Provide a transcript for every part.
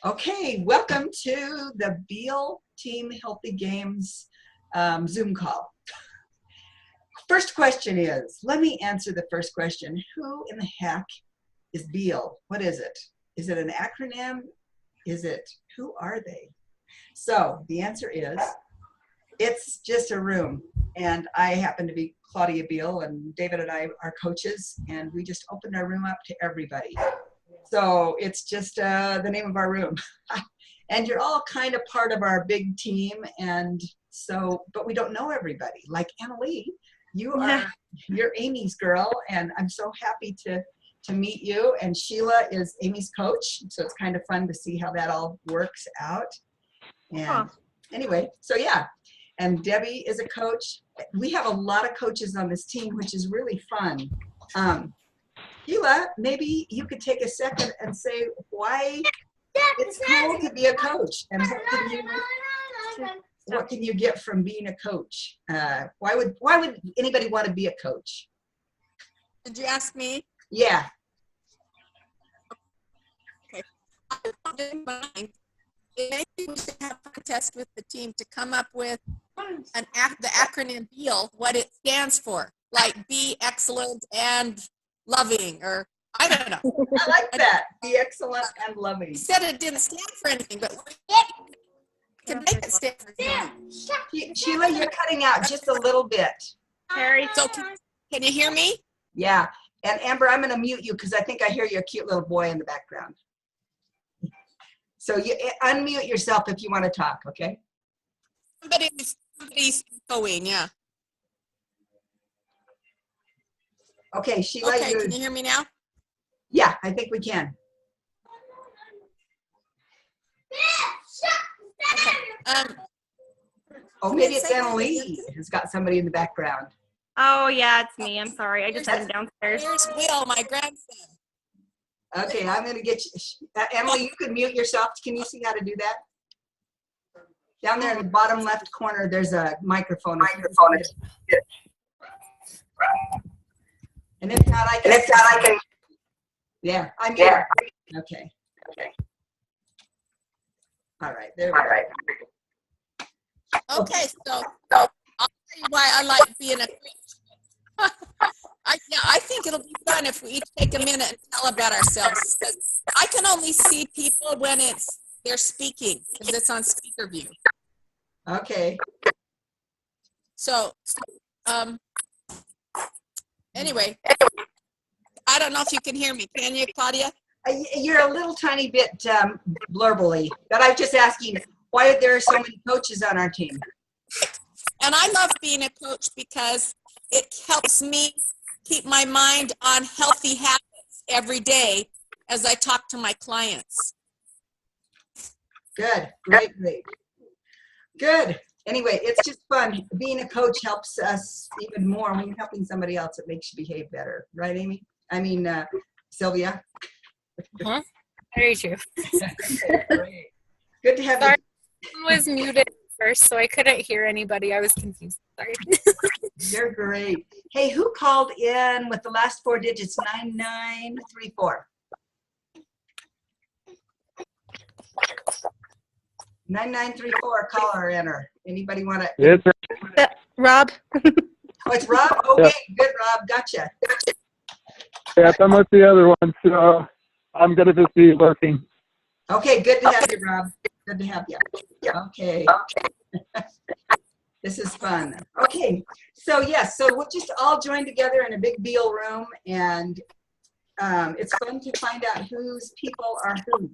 Okay, welcome to the Beal Team Healthy Games Zoom call. First question is, let me answer the first question. Who in the heck is Beal? What is it? Is it an acronym? Who are they? So the answer is, it's just a room. And I happen to be Claudia Beal, and David and I are coaches, and we just opened our room up to everybody. So it's just the name of our room. And you're all kind of part of our big team, and so, but we don't know everybody. Like Annalee, you're Amy's girl, and I'm so happy to meet you. And Sheila is Amy's coach, so it's kind of fun to see how that all works out. And anyway, so yeah. And Debbie is a coach. We have a lot of coaches on this team, which is really fun. Sheila, maybe you could take a second and say why it's cool to be a coach, and what can you get from being a coach? Why would anybody want to be a coach? Did you ask me? Yeah. Okay. I don't mind. Maybe we should have a contest with the team to come up with the acronym BEAL, what it stands for, like be excellent and loving, or I don't know. I like that. Be excellent and loving. He said it didn't stand for anything, but we can make it stand for something. Sheila, you're cutting out just a little bit. So can you hear me? Yeah. And Amber, I'm going to mute you because I think I hear your cute little boy in the background. So you unmute yourself if you want to talk, okay? Somebody's going, yeah. Okay, Sheila. Okay, can you hear me now? Yeah, I think we can. Okay. Oh, maybe it's Annalee who's got somebody in the background. Oh, yeah, it's me. I'm sorry. I just went downstairs. Here's Will, my grandson. Okay, I'm going to get you. Emily, you can mute yourself. Can you see how to do that? Down there in the bottom left corner, there's a microphone. And if not, I can. Yeah, I'm here. Okay. All right, there we go. Okay, so I'll tell you why I like being a coach. I think it'll be fun if we each take a minute and tell about ourselves. I can only see people when they're speaking, because it's on speaker view. Okay. So, anyway, I don't know if you can hear me. Can you, Claudia? You're a little tiny bit blurbly, but I'm just asking why there are so many coaches on our team. And I love being a coach because it helps me keep my mind on healthy habits every day as I talk to my clients. Good, great. Good. Anyway, it's just fun. Being a coach helps us even more. When you're helping somebody else, it makes you behave better. Right, Amy? I mean, Sylvia? Very true. Okay, great. Good to have Sorry, you. I was muted first, so I couldn't hear anybody. I was confused. Sorry. You're great. Hey, who called in with the last four digits, 9934? 9934, caller enter. Anybody want to? Yes, sir. Rob? Oh, it's Rob? Okay, good, Rob. Gotcha. Yeah, I'm with the other one, so I'm going to just be lurking. Okay, good to have you, Rob. Good to have you. Okay. This is fun. Okay, so yes, so we'll just all join together in a big Beal room, and it's fun to find out whose people are who.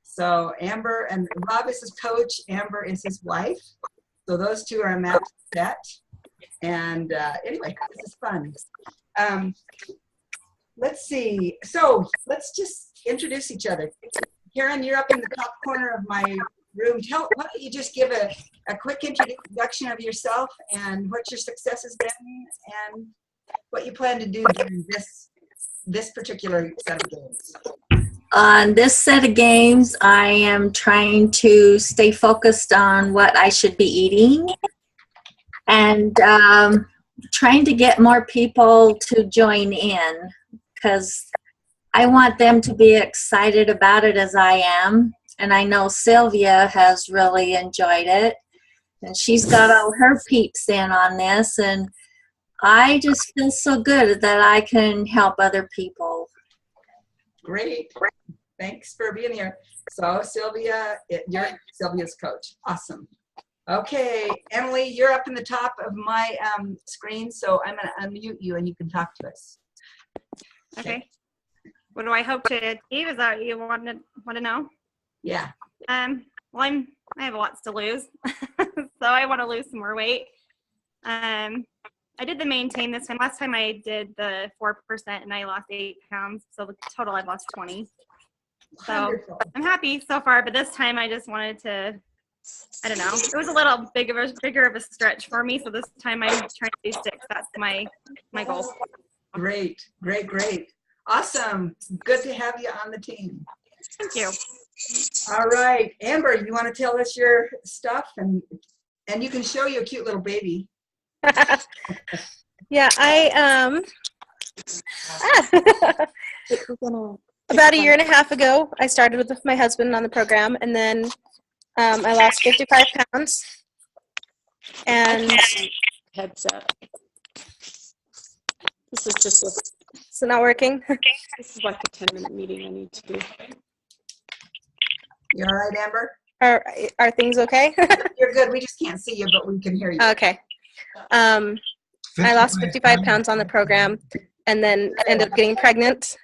So Amber and Rob is his coach, Amber is his wife. So those two are a match set. And anyway, this is fun. Let's see. So let's just introduce each other. Karen, you're up in the top corner of my room. Why don't you just give a quick introduction of yourself and what your success has been and what you plan to do during this particular set of games. On this set of games, I am trying to stay focused on what I should be eating and trying to get more people to join in because I want them to be excited about it as I am. And I know Sylvia has really enjoyed it. And she's got all her peeps in on this. And I just feel so good that I can help other people. Great. Thanks for being here. So Sylvia, you're Sylvia's coach. Awesome. Okay, Emily, you're up in the top of my screen, so I'm going to unmute you and you can talk to us. Okay. What do I hope to achieve? Is that what you want to know? Yeah. Well, I have lots to lose, so I want to lose some more weight. I did the maintain this time. Last time I did the 4% and I lost 8 pounds, so the total I've lost 20. So Wonderful. I'm happy so far, but this time I just wanted to, I don't know, it was a little bigger of a stretch for me, so this time I'm trying to do 6. That's my goal. Great. Awesome. Good to have you on the team. Thank you. All right, Amber, you want to tell us your stuff, and you can show your cute little baby. Yeah, about a year and a half ago, I started with my husband on the program, and then I lost 55 pounds. And Headset. This is just is it not working? this is like a 10-minute meeting I need to do. You all right, Amber? Are things okay? You're good. We just can't see you, but we can hear you. Okay. I lost 55 pounds on the program and then ended up getting pregnant.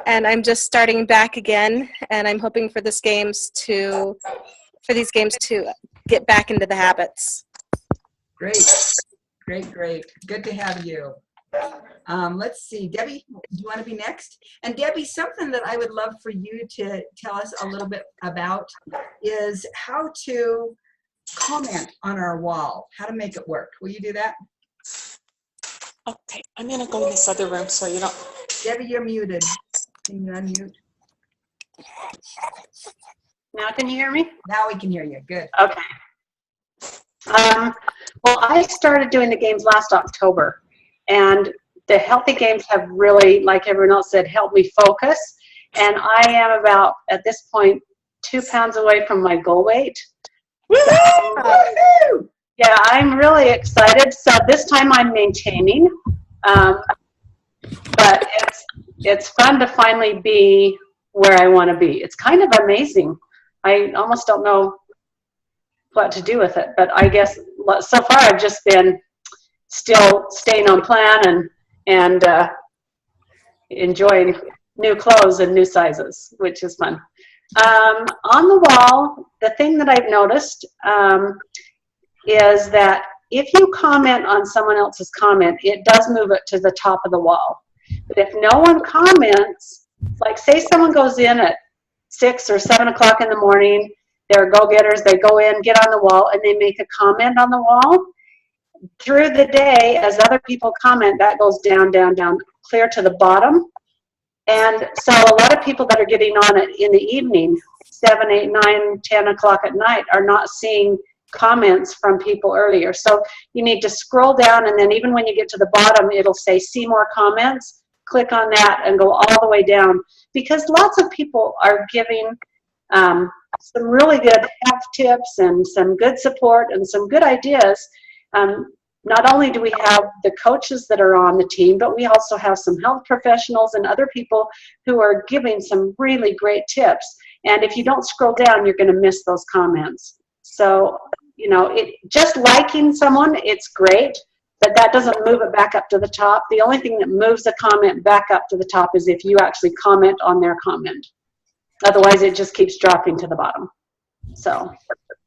And I'm just starting back again, and I'm hoping for these games to get back into the habits. Great. Good to have you. Let's see, Debbie, do you want to be next? And Debbie, something that I would love for you to tell us a little bit about is how to comment on our wall, how to make it work. Will you do that? Okay, I'm gonna go in this other room so you don't. Debbie, you're muted. Can you unmute? Now can you hear me? Now we can hear you. Good. Okay. Well, I started doing the games last October, and the healthy games have really, like everyone else said, helped me focus. And I am about, at this point, 2 pounds away from my goal weight. Woo-hoo! Yeah, I'm really excited. So this time I'm maintaining, but it's fun to finally be where I want to be. It's kind of amazing. I almost don't know what to do with it, but I guess so far I've just been still staying on plan and enjoying new clothes and new sizes, which is fun. On the wall, the thing that I've noticed is that if you comment on someone else's comment, it does move it to the top of the wall. But if no one comments, like say someone goes in at 6 or 7 o'clock in the morning, they're go-getters, they go in, get on the wall, and they make a comment on the wall. Through the day, as other people comment, that goes down, down, down, clear to the bottom. And so a lot of people that are getting on it in the evening, 7, 8, 9, 10 o'clock at night, are not seeing comments from people earlier. So you need to scroll down, and then even when you get to the bottom, it'll say see more comments. Click on that and go all the way down, because lots of people are giving some really good health tips and some good support and some good ideas. Not only do we have the coaches that are on the team, but we also have some health professionals and other people who are giving some really great tips. And if you don't scroll down, you're going to miss those comments. So, you know, just liking someone, it's great, but that doesn't move it back up to the top. The only thing that moves a comment back up to the top is if you actually comment on their comment. Otherwise, it just keeps dropping to the bottom. So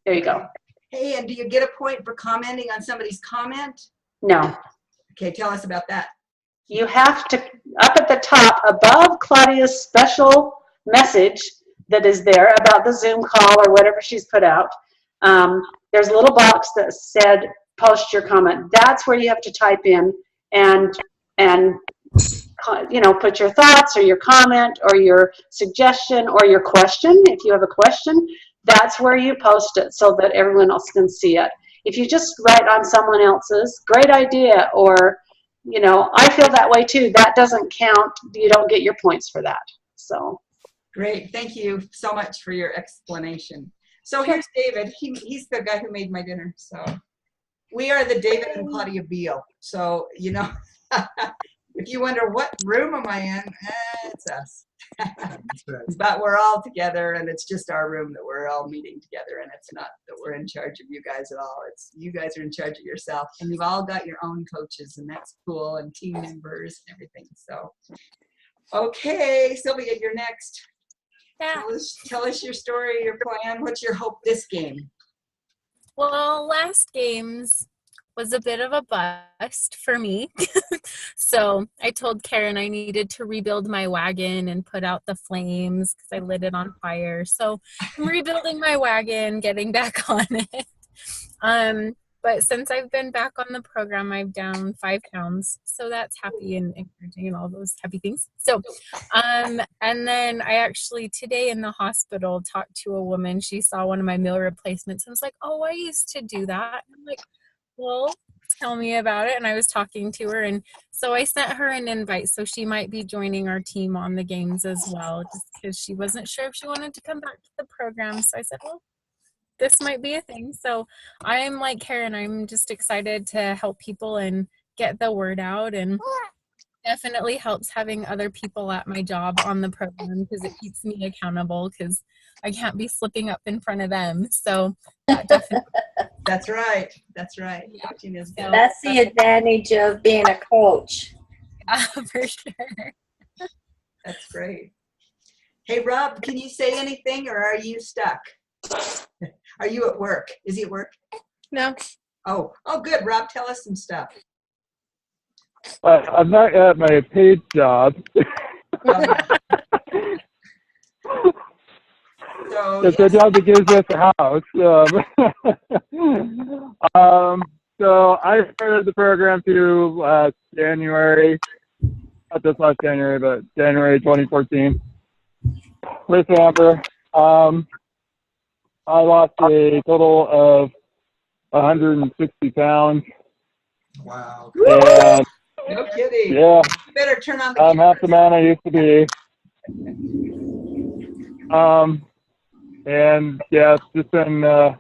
there you go. Hey, and do you get a point for commenting on somebody's comment? No. Okay, tell us about that. You have to, up at the top, above Claudia's special message that is there about the Zoom call or whatever she's put out, there's a little box that said, post your comment. That's where you have to type in and you know, put your thoughts or your comment or your suggestion or your question. If you have a question, that's where you post it so that everyone else can see it. If you just write on someone else's, great idea, or, you know, I feel that way too, that doesn't count. You don't get your points for that. So Great. Thank you so much for your explanation. So here's David. He's the guy who made my dinner. So we are the David and Claudia Beal. So, you know, if you wonder what room am I in, it's us. But we're all together, and it's just our room that we're all meeting together, and it's not that we're in charge of you guys at all. It's you guys are in charge of yourself, and you've all got your own coaches, and that's cool, and team members and everything. So, okay, Sylvia, you're next. Yeah. Tell us your story, your plan. What's your hope this game? Well, last games was a bit of a bust for me. So I told Karen I needed to rebuild my wagon and put out the flames because I lit it on fire. So I'm rebuilding my wagon, getting back on it. But since I've been back on the program, I've down 5 pounds. So that's happy and encouraging and all those happy things. So, and then I actually today in the hospital talked to a woman. She saw one of my meal replacements and was like, oh, I used to do that. And I'm like, well, tell me about it. And I was talking to her. And so I sent her an invite. So she might be joining our team on the games as well, just because she wasn't sure if she wanted to come back to the program. So I said, well, this might be a thing. So I'm like Karen, I'm just excited to help people and get the word out, and definitely helps having other people at my job on the program because it keeps me accountable because I can't be slipping up in front of them. So that definitely. That's right. That's right. Coaching is good. That's the advantage of being a coach. For sure. That's great. Hey, Rob, can you say anything, or are you stuck? Are you at work? Is he at work? No. Oh, good. Rob, tell us some stuff. I'm not at my paid job. So, It's a job that gives us a house. So I started the program through last January, not just last January, but January 2014 with Amber. I lost a total of 160 pounds. Wow. And no kidding. yeah, You better turn on the I'm half the man I used to be. And yeah, it's just been the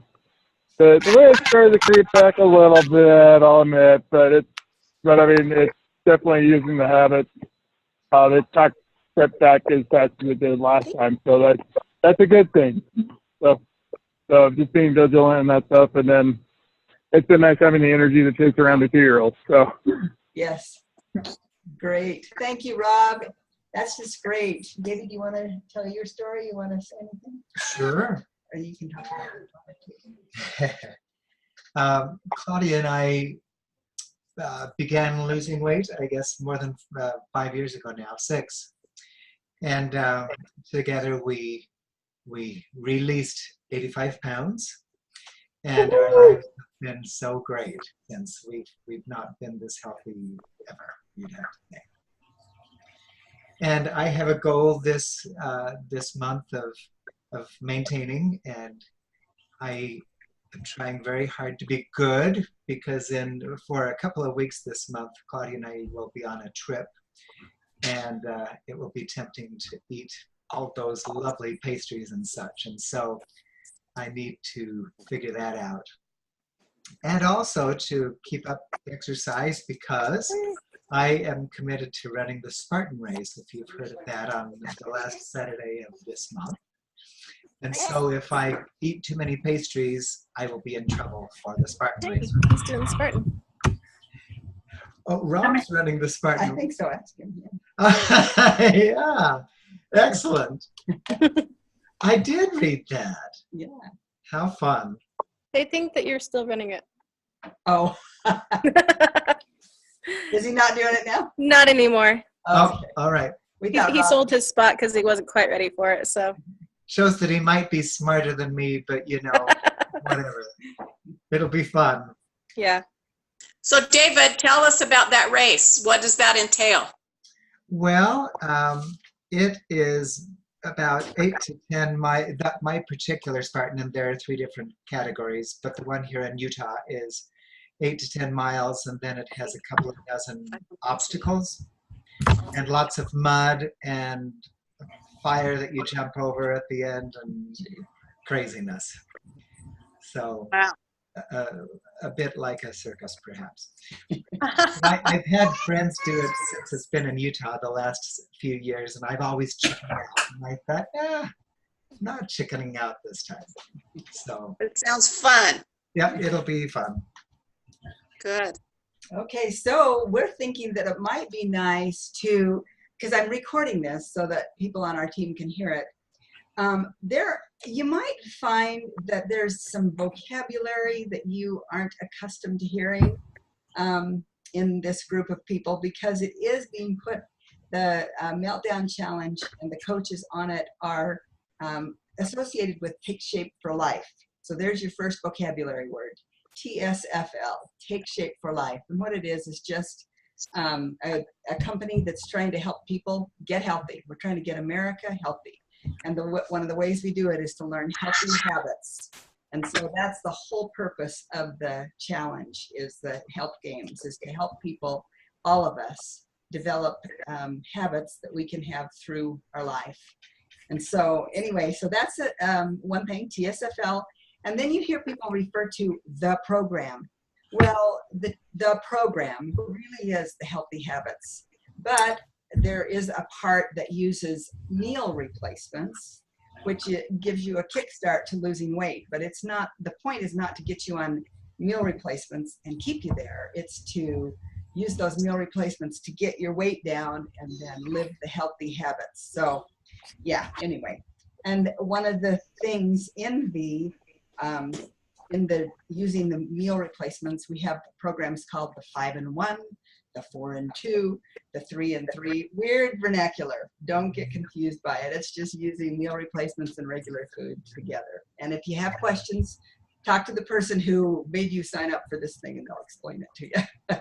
way it started to creep back a little bit, I'll admit, but I mean, it's definitely using the habits. It's not crept back as fast as it did last time, so that's a good thing. So just being vigilant and that stuff, and then it's been nice having the energy to chase around the 2-year-old. So yes, great. Thank you, Rob. That's just great. David, you want to tell your story? You want to say anything? Sure. Or you can talk about it. Claudia and I began losing weight, I guess, more than 5 years ago now, 6. And together we released 85 pounds, and our lives have been so great since we've not been this healthy ever, you'd have to think. And I have a goal this month of maintaining, and I am trying very hard to be good, because for a couple of weeks this month, Claudia and I will be on a trip, and it will be tempting to eat all those lovely pastries and such, and so I need to figure that out. And also to keep up exercise, because I am committed to running the Spartan race, if you've heard of that, on the last Saturday of this month. And so if I eat too many pastries, I will be in trouble for the Spartan race. He's doing Spartan. Oh, Rob's running the Spartan. I think so. Ask him. Yeah, excellent. I did read that. Yeah. How fun. They think that you're still running it. Oh. Is he not doing it now? Not anymore. Oh, all right. He sold his spot because he wasn't quite ready for it. So shows that he might be smarter than me, but you know, whatever. It'll be fun. Yeah. So David, tell us about that race. What does that entail? Well, it is about 8 to 10 my particular Spartan, and there are 3 different categories, but the one here in Utah is 8 to 10 miles, and then it has a couple of dozen obstacles and lots of mud and fire that you jump over at the end and craziness. So Wow. a bit like a circus, perhaps. I've had friends do it since it's been in Utah the last few years, and I've always chickened out. And I thought, not chickening out this time. So It sounds fun. yeah, it'll be fun. Good. Okay, so we're thinking that it might be nice to, because I'm recording this so that people on our team can hear it. You might find that there's some vocabulary that you aren't accustomed to hearing in this group of people, because it is being put, the Meltdown Challenge and the coaches on it are associated with Take Shape for Life. So there's your first vocabulary word, TSFL, Take Shape for Life. And what it is just a company that's trying to help people get healthy. We're trying to get America healthy. And one of the ways we do it is to learn healthy habits. And so that's the whole purpose of the challenge, is the health games, is to help people, all of us, develop habits that we can have through our life. And so anyway, so that's one thing, TSFL. And then you hear people refer to the program. Well, the program really is the healthy habits, but there is a part that uses meal replacements, which gives you a kickstart to losing weight. But it's not, the point is not to get you on meal replacements and keep you there. It's to use those meal replacements to get your weight down and then live the healthy habits. So yeah, anyway. And one of the things in the using the meal replacements, we have programs called the 5 and 1, the 4 and 2, the 3 and 3. Weird vernacular. Don't get confused by it. It's just using meal replacements and regular food together. And if you have questions, talk to the person who made you sign up for this thing and they'll explain it to you.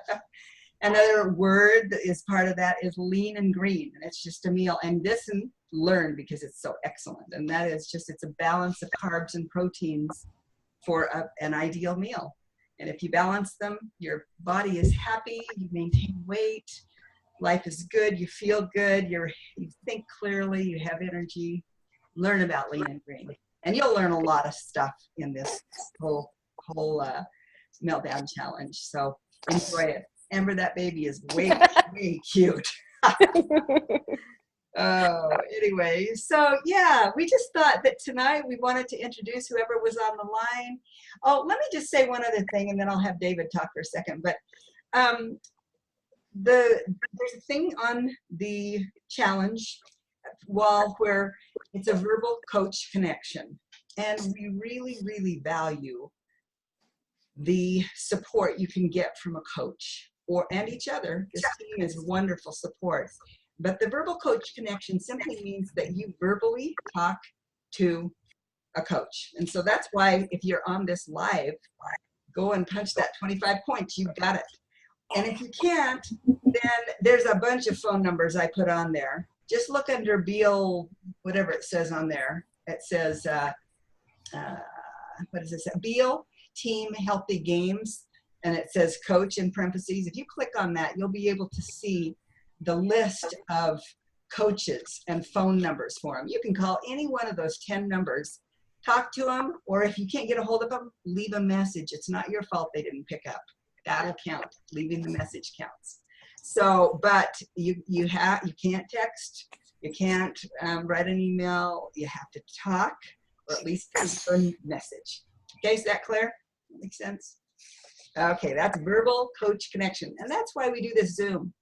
Another word that is part of that is lean and green. And it's just a meal. And this and learn, because it's so excellent. And that is just, it's a balance of carbs and proteins for an ideal meal. And if you balance them, your body is happy, you maintain weight, life is good, you feel good, you think clearly, you have energy. Learn about lean and green. And you'll learn a lot of stuff in this whole Meltdown Challenge. So enjoy it. Amber, that baby is way, way cute. Oh, anyway, so yeah, we just thought that tonight we wanted to introduce whoever was on the line. Oh, let me just say one other thing, and then I'll have David talk for a second. But there's a thing on the challenge wall where it's a verbal coach connection, and we really, really value the support you can get from a coach and each other. This team is wonderful support. But the verbal coach connection simply means that you verbally talk to a coach. And so that's why if you're on this live, go and punch that 25 points. You've got it. And if you can't, then there's a bunch of phone numbers I put on there. Just look under Beal, whatever it says on there. It says, what does it say? Beal Team Healthy Games. And it says coach in parentheses. If you click on that, you'll be able to see the list of coaches and phone numbers for them. You can call any one of those 10 numbers, talk to them, or if you can't get a hold of them, leave a message. It's not your fault they didn't pick up. That'll count. Leaving the message counts. So, but you can't text, you can't write an email, you have to talk, or at least leave a message. Okay, is that clear? Makes sense? Okay, that's verbal coach connection. And that's why we do this Zoom.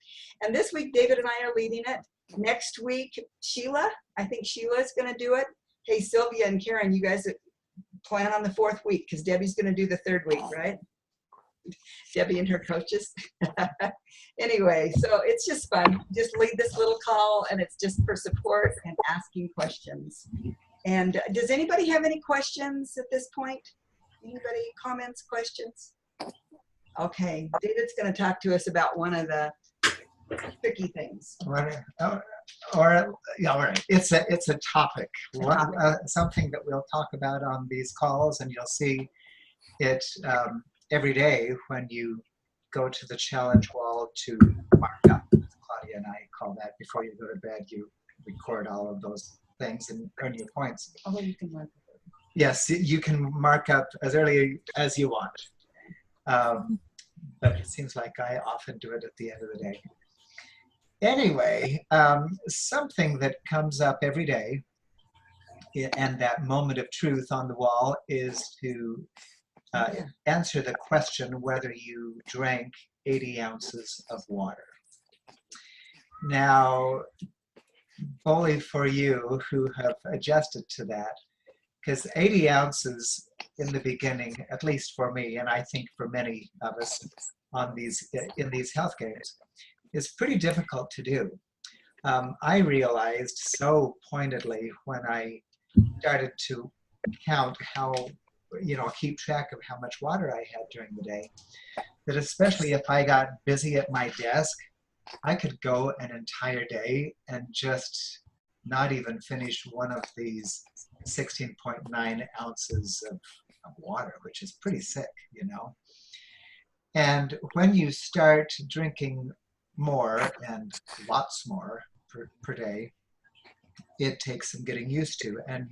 And this week, David and I are leading it. Next week, Sheila, I think Sheila is going to do it. Hey, Sylvia and Karen, you guys plan on the 4th week, because Debbie's going to do the 3rd week, right? Debbie and her coaches. Anyway, so it's just fun. Just lead this little call, and it's just for support and asking questions. And does anybody have any questions at this point? Anybody, comments, questions? Okay, David's going to talk to us about one of the tricky things. All right. It's a topic, something that we'll talk about on these calls, and you'll see it every day when you go to the challenge wall to mark up. Claudia and I call that before you go to bed. You record all of those things and earn your points. Although you can mark it. Yes, you can mark up as early as you want. But it seems like I often do it at the end of the day. Anyway, something that comes up every day and that moment of truth on the wall is to answer the question whether you drank 80 ounces of water. Now, bully for you who have adjusted to that, because 80 ounces in the beginning, at least for me, and I think for many of us in these health games, is pretty difficult to do. I realized so pointedly when I started to count keep track of how much water I had during the day, that especially if I got busy at my desk, I could go an entire day and just not even finish one of these 16.9 ounces of water, which is pretty sick, And when you start drinking more and lots more per day, it takes some getting used to. And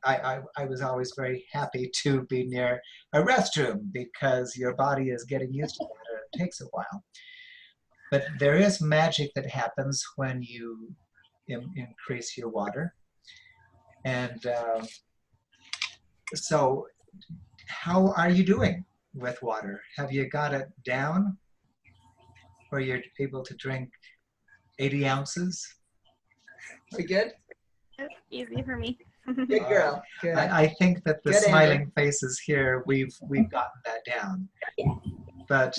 I was always very happy to be near a restroom because your body is getting used to it. It takes a while. But there is magic that happens when you increase your water. And so how are you doing with water? Have you got it down where you're able to drink 80 ounces? We good? That's easy for me. Good girl. Good. I think that the Good, smiling Amber. faces here, we've gotten that down. But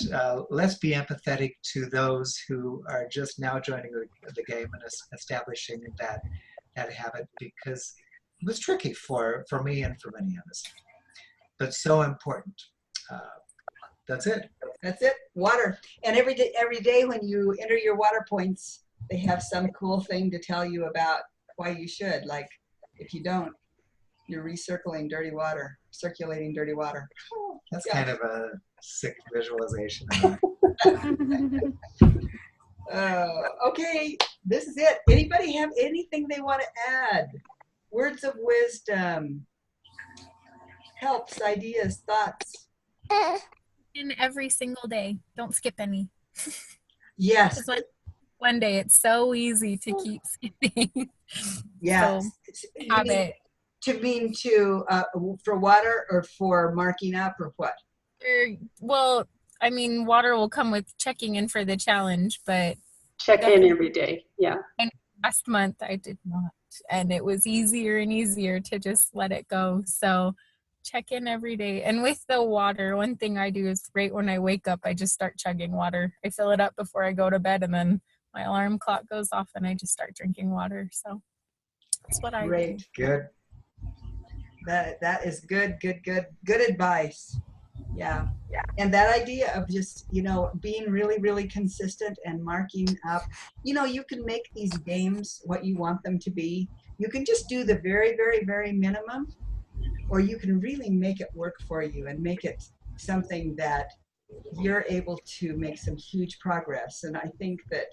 let's be empathetic to those who are just now joining the game and establishing that habit, because it was tricky for me and for many of us, but so important. That's it. That's it. Water. And every day when you enter your water points, they have some cool thing to tell you about why you should. Like if you don't, you're recirculating dirty water, circulating dirty water. That's kind of a sick visualization. Okay, this is it. Anybody have anything they want to add? Words of wisdom, helps, ideas, thoughts. In every single day. Don't skip any. Yes. One day it's so easy to keep skipping. Yes. So, habit. For water or for marking up or what? Well, I mean, water will come with checking in for the challenge, but check in every day. Yeah. And last month I did not, and it was easier and easier to just let it go. So check in every day. And with the water, one thing I do is right when I wake up, I just start chugging water. I fill it up before I go to bed, and then my alarm clock goes off and I just start drinking water. So that's what I do. Good. That is good advice. Yeah. And that idea of just, being really, really consistent and marking up, you can make these games what you want them to be. You can just do the very, very, very minimum, or you can really make it work for you and make it something that you're able to make some huge progress. And I think that,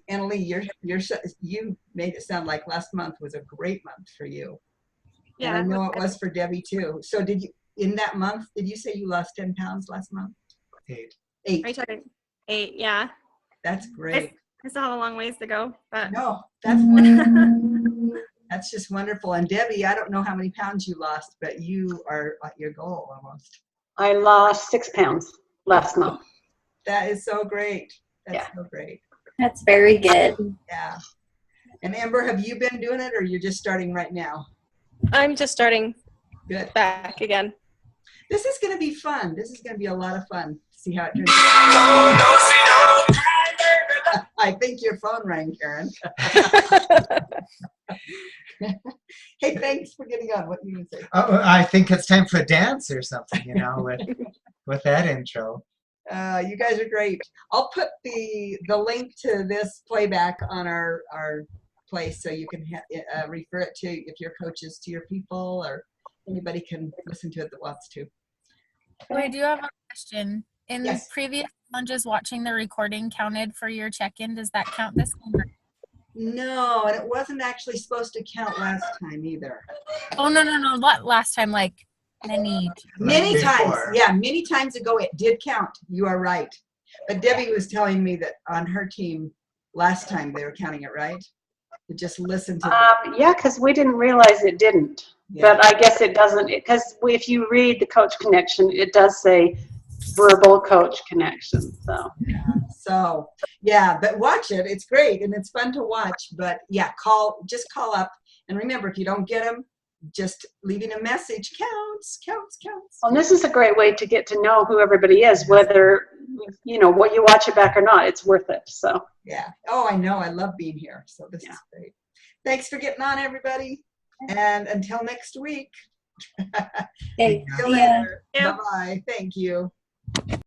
Annalie, you made it sound like last month was a great month for you. Yeah. And I know it was for Debbie too. So in that month, did you say you lost 10 pounds last month? 8. 8. Are you talking 8? Yeah. That's great. I still have a long ways to go, but no, that's wonderful. That's just wonderful. And Debbie, I don't know how many pounds you lost, but you are at your goal almost. I lost 6 pounds last month. That is so great. That's so great. That's very good. Yeah. And Amber, have you been doing it, or you're just starting right now? I'm just starting Good. back again. This is going to be fun. This is going to be a lot of fun. See how it turns out. I think your phone rang, Karen. Hey, thanks for getting on. What are you going to say? Oh, I think it's time for a dance or something, with that intro. You guys are great. I'll put the link to this playback on our place so you can refer it to, if your coaches, to your people, or anybody can listen to it that wants to. I do have a question. In Yes. previous challenges, watching the recording counted for your check-in. Does that count this time? No, and it wasn't actually supposed to count last time either. Oh, no. What last time? Like many. Many times, before. yeah, many times ago it did count. You are right. But Debbie was telling me that on her team last time they were counting it right. To just listen to Yeah, because we didn't realize it didn't. yeah. But I guess it doesn't, because if you read the coach connection, it does say verbal coach connection. So So yeah, but watch it. It's great and it's fun to watch. But yeah, just call up. And remember, if you don't get them, just leaving a message counts. well, and this is a great way to get to know who everybody is, whether, you know, what you watch it back or not, it's worth it. So Yeah. Oh, I know. I love being here. So this is great. Thanks for getting on, everybody. And until next week. Okay, See you see ya. later. Bye-bye. Thank you.